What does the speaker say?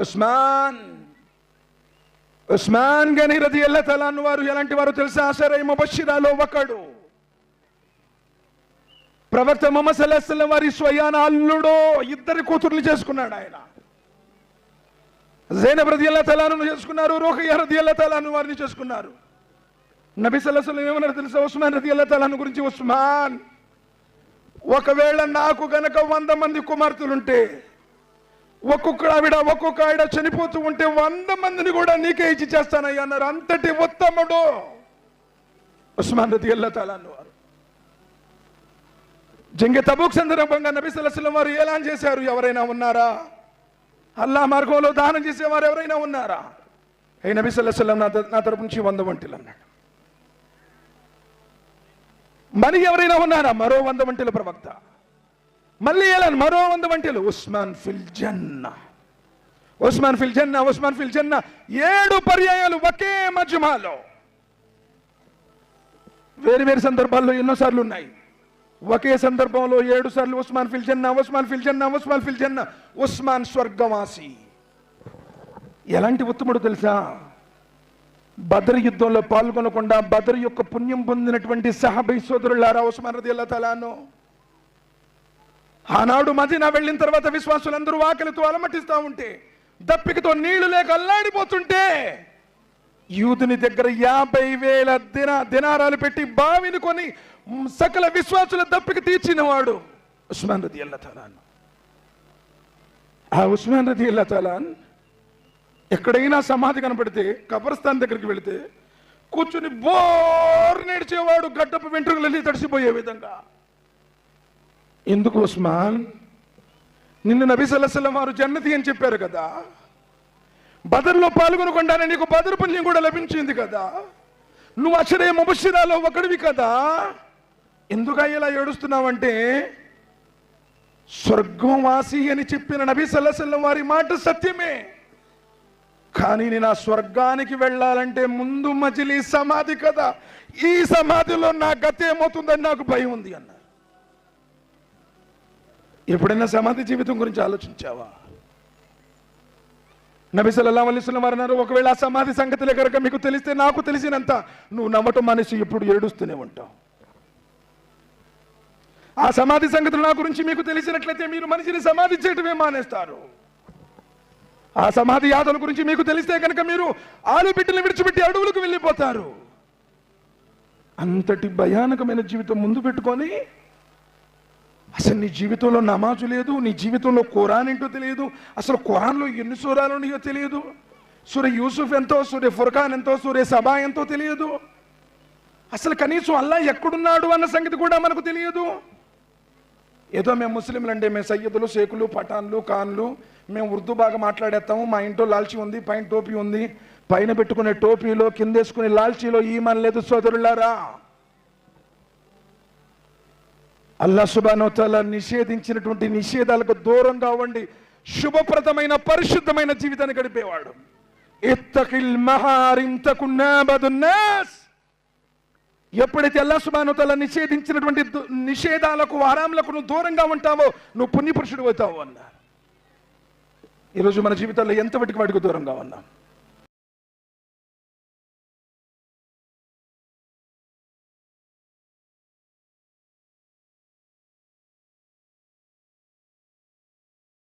ఉస్మాన్ గని రదియల్లాహు తఆలా అన్హు వారు ఎలాంటి వారు తెలుసా? అషరా ముబషిరాలో ఒకడు. ప్రవక్త ముహమ్మద్ సల్లల్లాహు అలైహి వసల్లం వారి స్వయాన అల్లుడు, ఇద్దరు కూతుర్లు చేసుకున్నాడు ఆయన. జైనబ్ రదియల్లాహు తఆలా అన్హు చేసుకున్నారు, రుఖయ్య రదియల్లాహు తఆలా అన్హు వారిని చేసుకున్నారు. నబీ సల్లల్లాహు అలైహి వసల్లం ఏమన్నారు తెలుసా ఉస్మాన్ రదియల్లాహు తఆలా అన్హు గురించి? ఉస్మాన్, ఒకవేళ నాకు గనక 100 మంది కుమార్తెలుంటే, ఒక్కొక్క ఆవిడ చనిపోతూ ఉంటే 100 మందిని కూడా నీకే ఇచ్చి చేస్తానయ్యా అన్నారు. అంతటి ఉత్తముడు ఉస్మాన్ రదియల్లాహు తఆలా అన్హు వారు. జంగే తబూక్ సందర్భంగా నబీ సల్లల్లాహు అలైహి వసల్లం వారు ఎలాన్ చేశారు? ఎవరైనా ఉన్నారా? అల్లాహ్ మార్గంలో దానం చేసేవారు ఎవరైనా ఉన్నారా? ఏ నబీ సల్లల్లాహు అలైహి వసల్లం నా తరపు నుంచి 100 వంటలు అన్నాడు. మరి ఎవరైనా ఉన్నారా? మరో 100 వంటల ప్రవక్త. మళ్ళీ ఎలా? మరో 100 వంటలు. ఉస్మాన్ ఫిల్ జన్నా, ఉస్మాన్ ఫిల్ జన్నా, ఉస్మాన్ ఫిల్ జన్నా. 7 పర్యాయాలు ఒకే మజ్మాలో. వేరు వేరు సందర్భాల్లో ఎన్నోసార్లు ఉన్నాయి. ఒకే సందర్భంలో 7 సార్లు ఉస్మాన్ ఫిల్ జన్నా, ఉస్మాన్ ఫిల్ జన్నా, ఉస్మాన్ ఫిల్ జన్నా. ఉస్మాన్ స్వర్గవాసి. ఎలాంటి ఉత్తముడు తెలుసా? బదర్ యుద్ధంలో పాల్గొనకుండా బదర్ యొక్క పుణ్యం పొందినటువంటి సహాబీ సోదరులారా, ఉస్మాన్ రదియల్లాహు తఆలా అన్హు ఆనాడు మదీనా వెళ్ళిన తర్వాత విశ్వాసులందరూ ఆకలితో అలమటిస్తూ ఉంటే, దప్పికతో నీళ్లు లేక అల్లాడిపోతుంటే, యూదుని దగ్గర 50,000 దినారాలు పెట్టి బావిని కొని సకల విశ్వాసుల దప్పిక తీర్చినవాడు ఉస్మాన్ రదియల్లాహు తఆలా అన్హు. ఆ ఉస్మాన్ రదియల్లాహు తఆలా అన్హు ఎక్కడైనా సమాధి కనపడితే, కబర్స్థాన్ దగ్గరికి వెళితే కూర్చుని బోర్ నేడ్చేవాడు, గడ్డపు వెంట్రుకలన్నీ తడిసిపోయే విధంగా. ఎందుకు ఉస్మాన్? నిన్ను నబీ సల్లల్లాహు అలైహి వసల్లం వారు జన్నతి అని చెప్పారు కదా, బదర్లో పాల్గొనకుండానే నీకు బదర్ పుణ్యం కూడా లభించింది కదా, నువ్వు అషరా ముబషిరాలో ఒకడివి కదా, ఎందుకు ఇలా ఏడుస్తున్నావంటే, స్వర్గవాసి అని చెప్పిన నబీ సల్లల్లాహు అలైహి వసల్లం వారి మాట సత్యమే, కానీ నేను ఆ స్వర్గానికి వెళ్ళాలంటే ముందు మజిలీ సమాధి కదా, ఈ సమాధిలో నా గతి ఏమవుతుందని నాకు భయం ఉంది అన్నారు. ఎప్పుడైనా సమాధి జీవితం గురించి ఆలోచించావా? నబీ సల్లల్లాహు అలైహి వసల్లం వారు అన్నారు, ఒకవేళ ఆ సమాధి సంగతిలో కనుక మీకు తెలిస్తే, నాకు తెలిసినంత నువ్వు నమ్మటం మనిషి ఎప్పుడు ఏడుస్తూనే ఉంటావు. ఆ సమాధి సంగతులు నా గురించి మీకు తెలిసినట్లయితే మీరు మనిషిని సమాధి చేయటమే మానేస్తారు. ఆ సమాధి యాతన గురించి మీకు తెలిస్తే కనుక మీరు ఆలు బిడ్డలు విడిచిపెట్టి అడవులకు వెళ్ళిపోతారు. అంతటి భయానకమైన జీవితం ముందు పెట్టుకొని, అసలు నీ జీవితంలో నమాజు లేదు, నీ జీవితంలో ఖురాన్ ఏంటో తెలియదు, అసలు ఖురాన్లో ఎన్ని సూరాలు ఉన్నాయో తెలియదు, సూర యూసుఫ్ ఎంతో, సూర్య ఫుర్ఖాన్ ఎంతో, సూర్య సబా ఎంతో తెలియదు, అసలు కనీసం అల్లాహ్ ఎక్కడున్నాడు అన్న సంగతి కూడా మనకు తెలియదు. ఏదో మేము ముస్లింలు అంటే, మేము సయ్యదులు, షేకులు, పఠాన్లు, ఖాన్లు, మేము ఉర్దూ బాగా మాట్లాడేస్తాము, మా ఇంట్లో లాల్చీ ఉంది, పైన టోపీ ఉంది, పైన పెట్టుకునే టోపీలో కిందేసుకునే లాల్చీలో ఈమాన్ లేదు. సోదరులారా, అల్లాహ్ సుబ్హానహు వ తఆలా నిషేధించినటువంటి నిషేధాలకు దూరంగా ఉండి శుభప్రదమైన పరిశుద్ధమైన జీవితాన్ని గడిపేవాడు. ఇత్తఖిల్ మహారిమ్ తకున్ అబదున్ నాస్. ఎప్పుడైతే అల్లాహ్ సుబ్హానహు వ తఆలా నిషేధించినటువంటి నిషేధాలకు, హరాంలకు నువ్వు దూరంగా ఉంటావో నువ్వు పుణ్యపురుషుడు అవుతావు అన్నారు. ఈరోజు మన జీవితాల్లో ఎంత వాటికి దూరంగా ఉన్నాం.